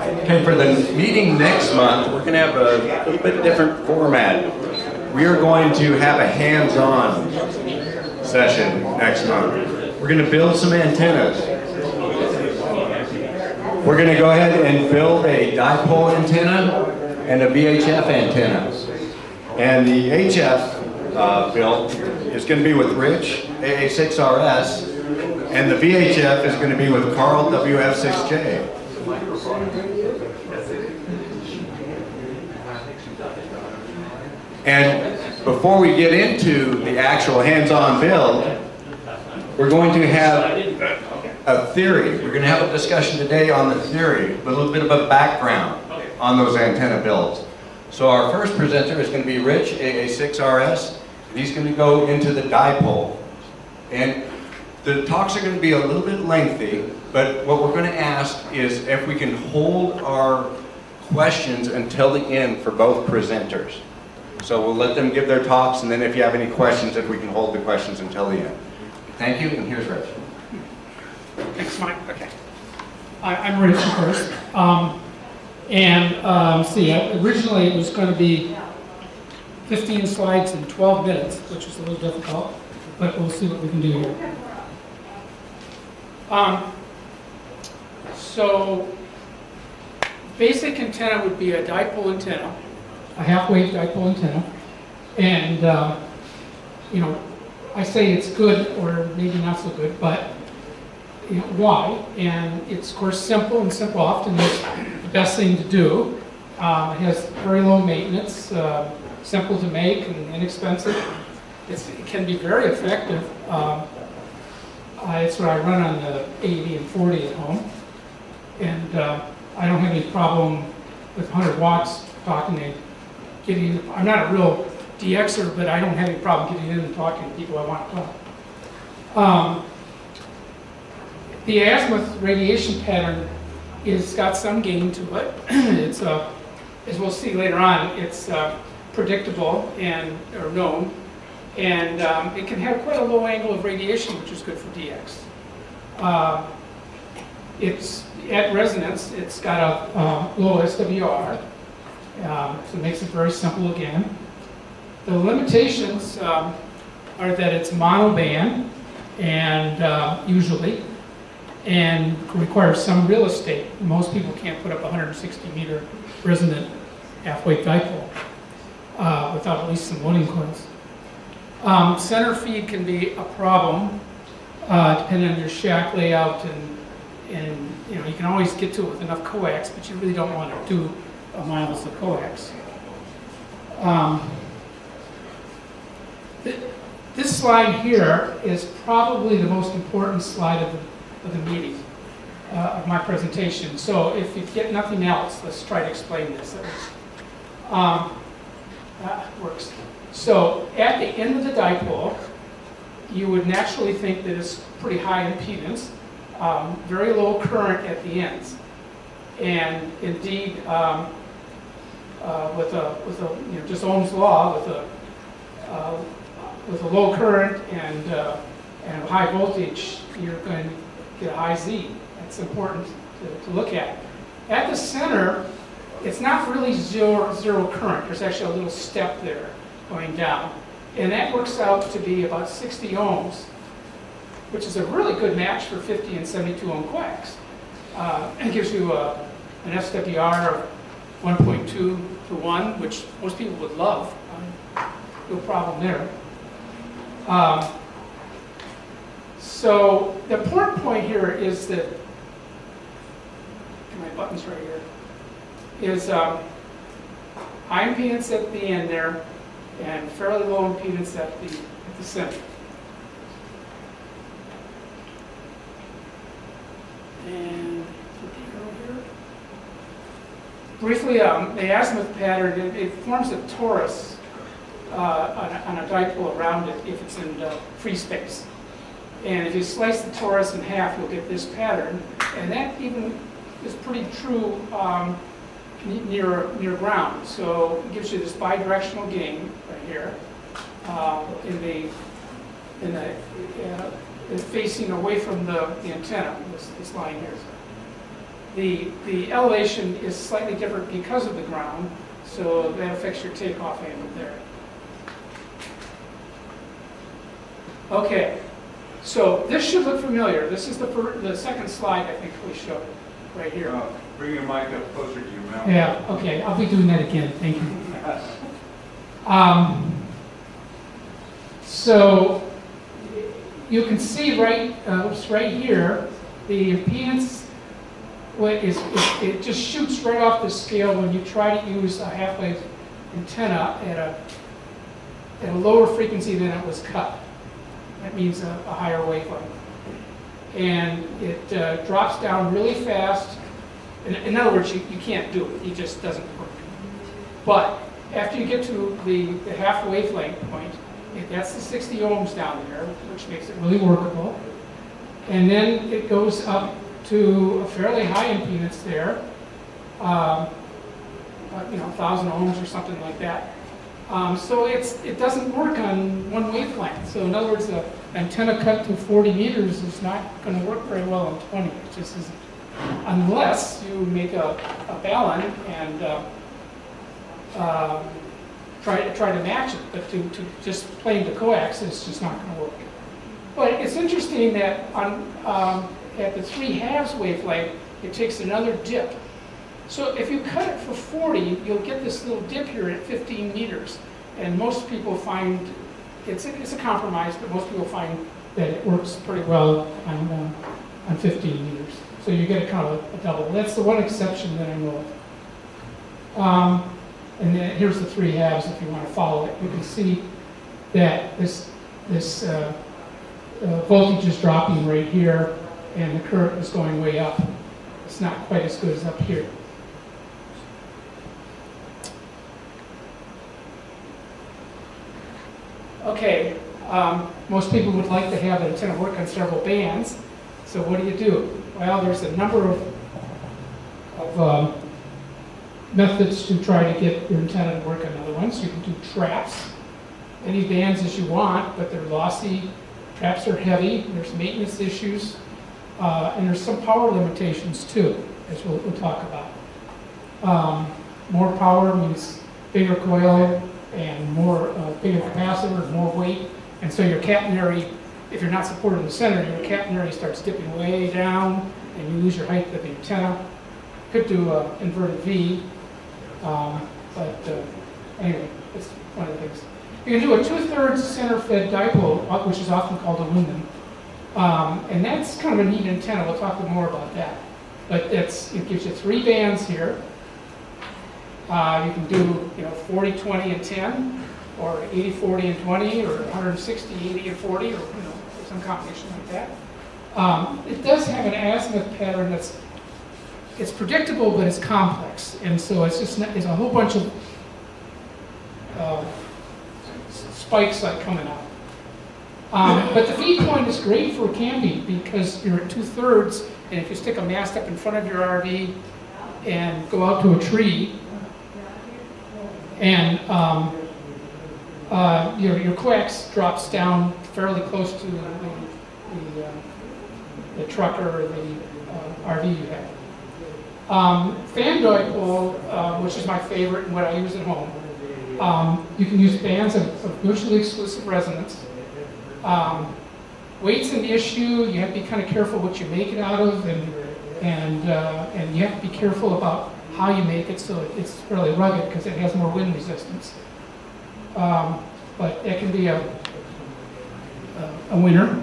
Okay, for the meeting next month, we're going to have a little bit different format. We are going to have a hands-on session next month. We're going to build some antennas. We're going to go ahead and build a dipole antenna and a VHF antenna. And the HF build is going to be with Rich, AA6RS, and the VHF is going to be with Carl, WF6J. And before we get into the actual hands-on build, we're going to have a theory. We're going to have a discussion today on the theory, a little bit of a background on those antenna builds. So our first presenter is going to be Rich, AA6RS, and he's going to go into the dipole. And the talks are going to be a little bit lengthy, but what we're going to ask is if we can hold our questions until the end for both presenters. So we'll let them give their talks, and then if you have any questions, if we can hold the questions until the end. Thank you, and here's Rich. Thanks, Mike. Okay. I'm Rich first. Originally it was going to be 15 slides in 12 minutes, which was a little difficult, but we'll see what we can do here. So, basic antenna would be a dipole antenna, a half-wave dipole antenna, and I say it's good or maybe not so good, but why? And it's of course simple, and simple often is the best thing to do. It has very low maintenance, simple to make and inexpensive. It can be very effective. It's what I run on the 80 and 40 at home, and I don't have any problem with 100 watts talking and getting. I'm not a real DXer, but I don't have any problem getting in and talking to people I want to talk. The azimuth radiation pattern is got some gain to it. It's as we'll see later on, it's predictable and or known. And it can have quite a low angle of radiation, which is good for DX. It's at resonance. It's got a low SWR, so it makes it very simple again. The limitations are that it's monoband, and usually, and requires some real estate. Most people can't put up a 160-meter resonant half-wave dipole without at least some loading coils. Center feed can be a problem depending on your shack layout, and you can always get to it with enough coax, but you really don't want to do miles of coax. This slide here is probably the most important slide of the meeting, of my presentation. So if you get nothing else, let's try to explain this. That works. So at the end of the dipole, you would naturally think that it's pretty high impedance, very low current at the ends, and indeed, with just Ohm's law, with a low current and a high voltage, you're going to get a high Z. That's important to look at. At the center, it's not really zero current. There's actually a little step there going down. And that works out to be about 60 ohms, which is a really good match for 50 and 72 ohm coax. It gives you an SWR of 1.2 to 1, which most people would love. No problem there. So the important point here is that, my button's right here, is high impedance at the end there, and fairly low impedance at the center. And briefly, the azimuth pattern, it forms a torus on a dipole around it if it's in free space. And if you slice the torus in half, you'll get this pattern. And that even is pretty true near ground. So it gives you this bidirectional gain right here facing away from the antenna, this line here. The elevation is slightly different because of the ground, so that affects your takeoff angle there. Okay, so this should look familiar. This is the second slide I think we showed, right here. Bring your mic up closer to your mouth. Yeah, okay, I'll be doing that again, thank you. So you can see right here, the impedance it just shoots right off the scale when you try to use a half-wave antenna at a lower frequency than it was cut. That means a higher wavelength. And it drops down really fast. In other words, you can't do it. It just doesn't work. But after you get to the half wavelength point, that's the 60 ohms down there, which makes it really workable. And then it goes up to a fairly high impedance there, 1,000 ohms or something like that. So it doesn't work on one wavelength. So in other words, the antenna cut to 40 meters is not going to work very well on 20. It just isn't. Unless you make a balun and try to match it, but to just plain to coax is just not going to work. But it's interesting that at the 3/2 wavelength, it takes another dip. So if you cut it for 40, you'll get this little dip here at 15 meters. And most people find it's a compromise, but most people find that it works pretty well on 15 meters. So you get a kind of a double. That's the one exception that I know of. And then here's the 3/2 if you want to follow it. You can see that this voltage is dropping right here, and the current is going way up. It's not quite as good as up here. Okay, most people would like to have an antenna work on several bands. So what do? Well, there's a number of methods to try to get your antenna to work on other ones. You can do traps, any bands as you want, but they're lossy. Traps are heavy. There's maintenance issues, and there's some power limitations too, as we'll talk about. More power means bigger coil and more bigger capacitor, more weight, and so your catenary, if you're not supported in the center, your catenary starts dipping way down, and you lose your height of the antenna. Could do inverted V, but anyway, it's one of the things. You can do a 2/3 center-fed dipole, which is often called a lumen, and that's kind of a neat antenna. We'll talk more about that. But it gives you 3 bands here. You can do 40, 20, and 10, or 80, 40, and 20, or 160, 80, and 40, or some combination like that. It does have an azimuth pattern it's predictable, but it's complex, and so it's a whole bunch of spikes like coming out. But the feed point is great for camping because you're at 2/3, and if you stick a mast up in front of your RV and go out to a tree, and your coax drops down fairly close to the truck or the RV you have. Fan dipole, which is my favorite and what I use at home. You can use bands of mutually exclusive resonance. Weight's an issue. You have to be kind of careful what you make it out of, and you have to be careful about how you make it so it's fairly rugged because it has more wind resistance. But that can be a winner.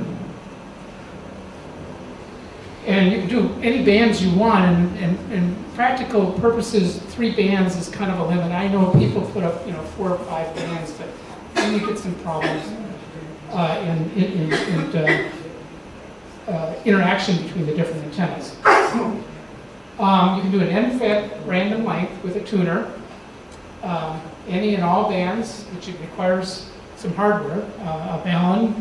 And you can do any bands you want, and practical purposes, 3 bands is kind of a limit. I know people put up 4 or 5 bands, but then you get some problems in interaction between the different antennas. You can do an end-fed random length with a tuner, any and all bands, which requires some hardware, a balun,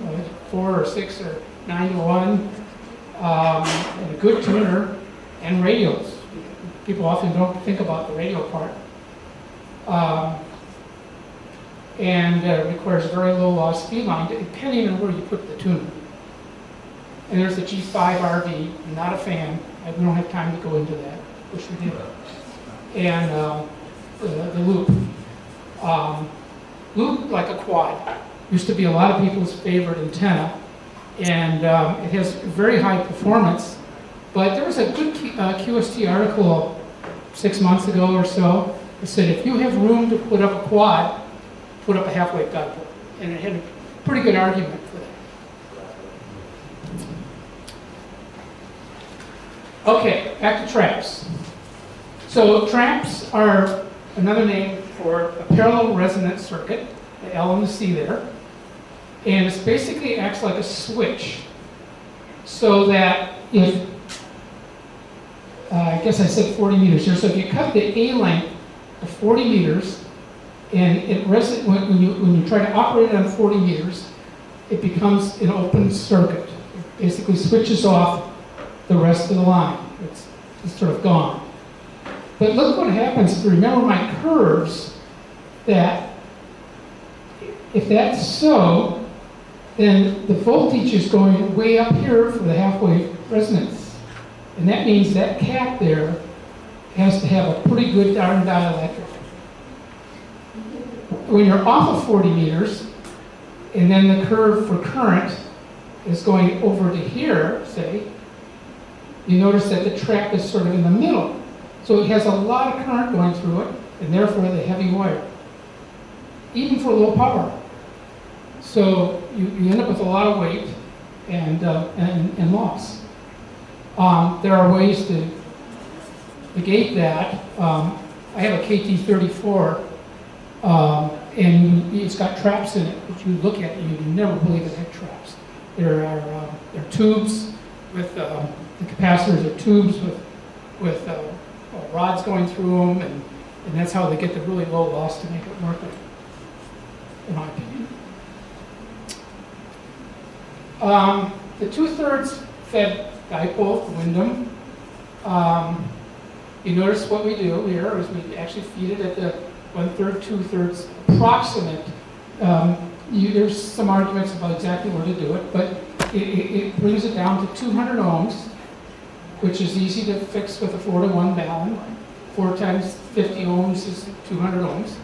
4 or 6 or 9 to 1, and a good tuner, and radios. People often don't think about the radio part. And requires very low loss speed line, depending on where you put the tuner. And there's the G5 RV, I'm not a fan, we don't have time to go into that, wish we did. And the loop. Loop, like a quad, used to be a lot of people's favorite antenna, and it has very high performance, but there was a good QST article 6 months ago or so that said if you have room to put up a quad, put up a half-wave dipole. And it had a pretty good argument for that. Okay, back to traps. So traps are another name for a parallel resonant circuit, the L and the C there. And it basically acts like a switch. So that if, I guess I said 40 meters here, so if you cut the A length to 40 meters, and when you try to operate it on 40 meters, it becomes an open circuit. It basically switches off the rest of the line. It's sort of gone. But look what happens if you remember my curves, that if that's so, then the voltage is going way up here for the half-wave resonance. And that means that cap there has to have a pretty good darn dielectric. When you're off of 40 meters, and then the curve for current is going over to here, say, you notice that the trap is sort of in the middle. So it has a lot of current going through it, and therefore the heavy wire, even for low power. So you end up with a lot of weight and loss. There are ways to negate that. I have a KT34, and it's got traps in it, which you look at and you never believe it had traps. There are tubes with the capacitors are tubes with rods going through them, and that's how they get the really low loss to make it work, in my opinion. The 2/3 fed dipole, Wyndham. You notice what we do here is we actually feed it at the 1/3, 2/3 approximate. There's some arguments about exactly where to do it, but it brings it down to 200 ohms, which is easy to fix with a 4-to-1 balun. 4 times 50 ohms is 200 ohms.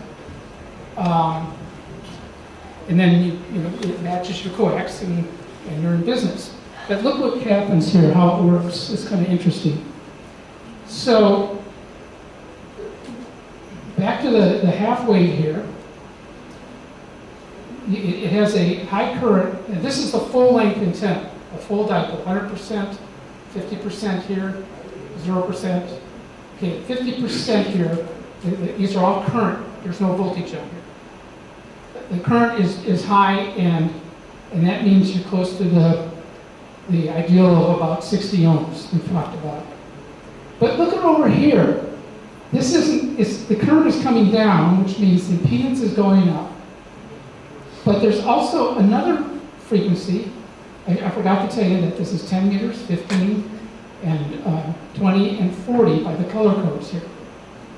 And then it matches your coax, and you're in business. But look what happens here, how it works. It's kind of interesting. So, back to the half wave here. It has a high current, and this is the full length antenna, a full dipole, 100%, 50% here, 0%. Okay, 50% here, these are all current, there's no voltage on here. The current is high, and that means you're close to the ideal of about 60 ohms we talked about. But look at over here. This the current is coming down, which means the impedance is going up. But there's also another frequency. I forgot to tell you that this is 10 meters, 15, and 20, and 40 by the color codes here.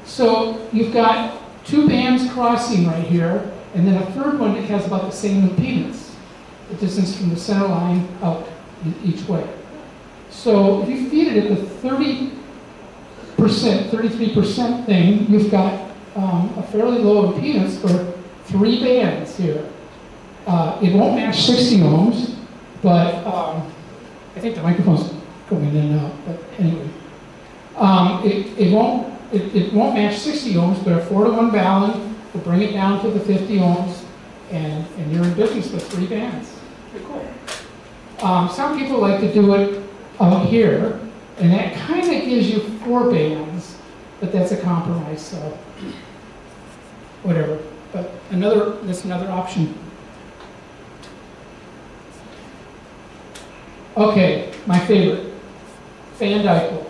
So you've got two bands crossing right here, and then a third one that has about the same impedance, the distance from the center line out each way. So if you feed it at the 30%, 33% thing, you've got a fairly low impedance for 3 bands here. It won't match 60 ohms, but I think the microphone's going in and out, but anyway. It won't match 60 ohms, but a 4-to-1 balun will bring it down to the 50 ohms, and you're in business with 3 bands. Pretty cool. Some people like to do it out here, and that kind of gives you 4 bands, but that's a compromise, so whatever. But that's another option. Okay, my favorite, fan dipole.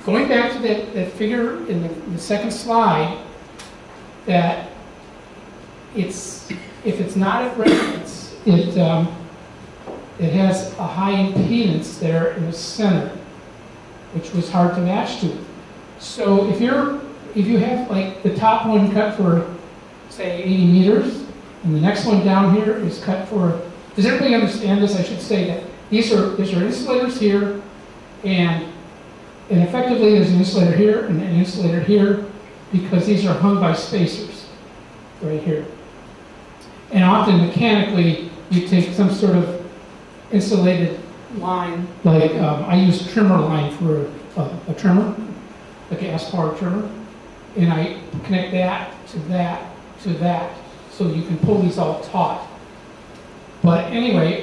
Going back to that figure in the second slide, that if it's not at resonance, it has a high impedance there in the center, which was hard to match to. So if you have like the top one cut for say 80 meters, and the next one down here is cut for does everybody understand this? I should say that these are insulators here, and effectively there's an insulator here and an insulator here, because these are hung by spacers right here. And often mechanically, you take some sort of insulated line, like I use trimmer line for a trimmer, a gas-powered trimmer, and I connect that to that to that, so you can pull these all taut. But anyway,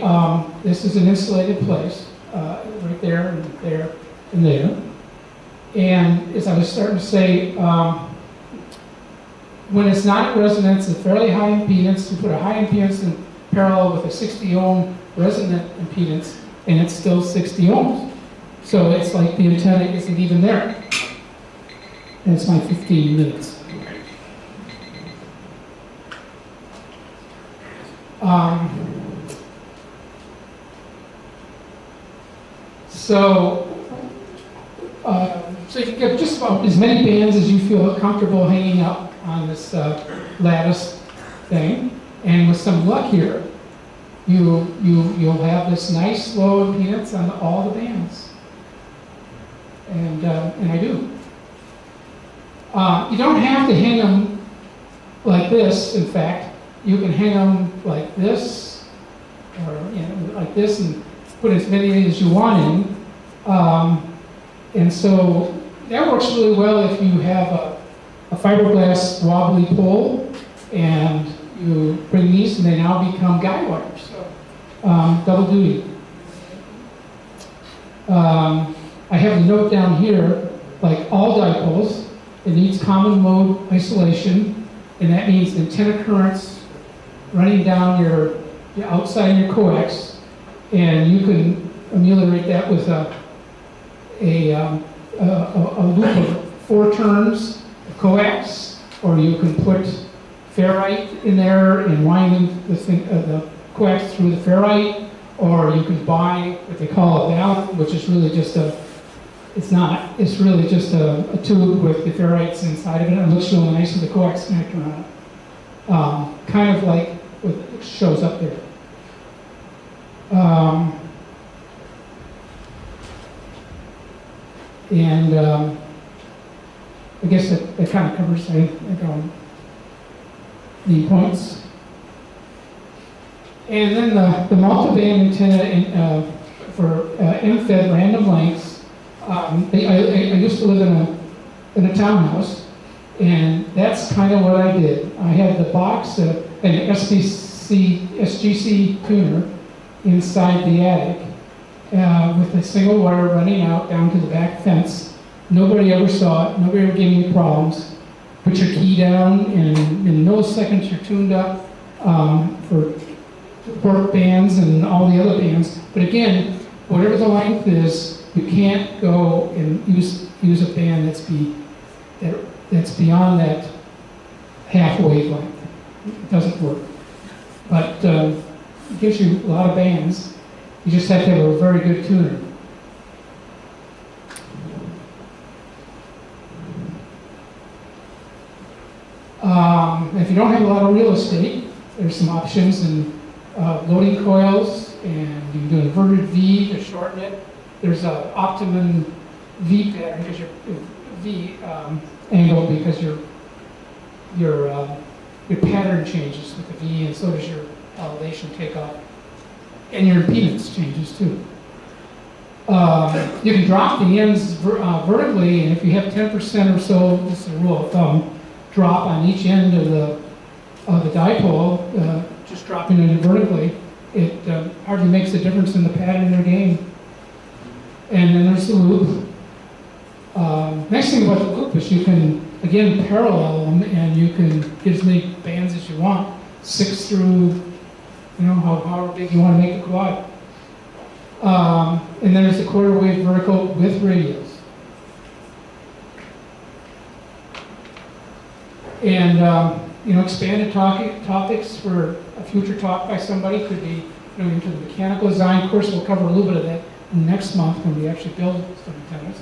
this is an insulated place, right there and there and there. And as I was starting to say, when it's not at resonance, a fairly high impedance, you put a high impedance in parallel with a 60 ohm resonant impedance, and it's still 60 ohms. So it's like the antenna isn't even there. And it's my 15 minutes. So you can get just about as many bands as you feel comfortable hanging up on this lattice thing, and with some luck here, you'll have this nice low impedance on all the bands, and I do. You don't have to hang them like this. In fact, you can hang them like this, or like this, and put as many as you want in. And so that works really well if you have a fiberglass wobbly pole, and you bring these, and they now become guide wires. So double duty. I have a note down here, like all dipoles, it needs common mode isolation, and that means antenna currents running down your outside your coax, and you can ameliorate that with a loop of 4 turns of coax, or you can put ferrite in there and wind the coax through the ferrite, or you can buy what they call a valve, which is really just it's really just a tube with the ferrites inside of it, and it looks really nice with the coax connector on it. Kind of like what shows up there. I guess that kind of covers the points. And then the multiband antenna for M-fed random lengths. I used to live in a townhouse, and that's kind of what I did. I had the box, an SGC tuner inside the attic, with a single wire running out down to the back fence. Nobody ever saw it. Nobody ever gave me problems. Put your key down, and in milliseconds you're tuned up for work bands and all the other bands. But again, whatever the length is, you can't go and use a band that's beyond that half wavelength. It doesn't work. But it gives you a lot of bands. You just have to have a very good tuner. If you don't have a lot of real estate, there's some options in loading coils, and you can do an inverted V to shorten it. There's an optimum V pattern because your V angle, because your pattern changes with the V, and so does your elevation takeoff, and your impedance changes too. You can drop the ends vertically, and if you have 10% or so, this is a rule of thumb, drop on each end of the dipole, just dropping it vertically, it hardly makes a difference in the pattern or gain. And then there's the loop. Next thing about the loop is you can, again, parallel them, and you can get as many bands as you want, 6 through, however big you want to make the quad. And then there's the quarter wave vertical with radios. And expanded topics for a future talk by somebody could be into the mechanical design. Of course, we'll cover a little bit of that next month when we actually build some antennas.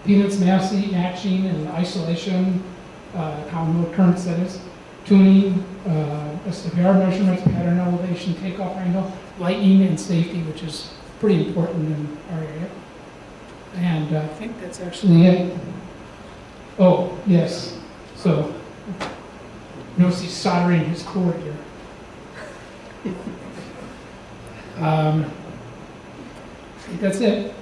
Impedance matching and isolation, common mode current settings, tuning, SFARC measurements, pattern elevation, takeoff angle, lighting, and safety, which is pretty important in our area. And I think that's actually it. Oh, yes. So, notice he's soldering his cord here. I think that's it.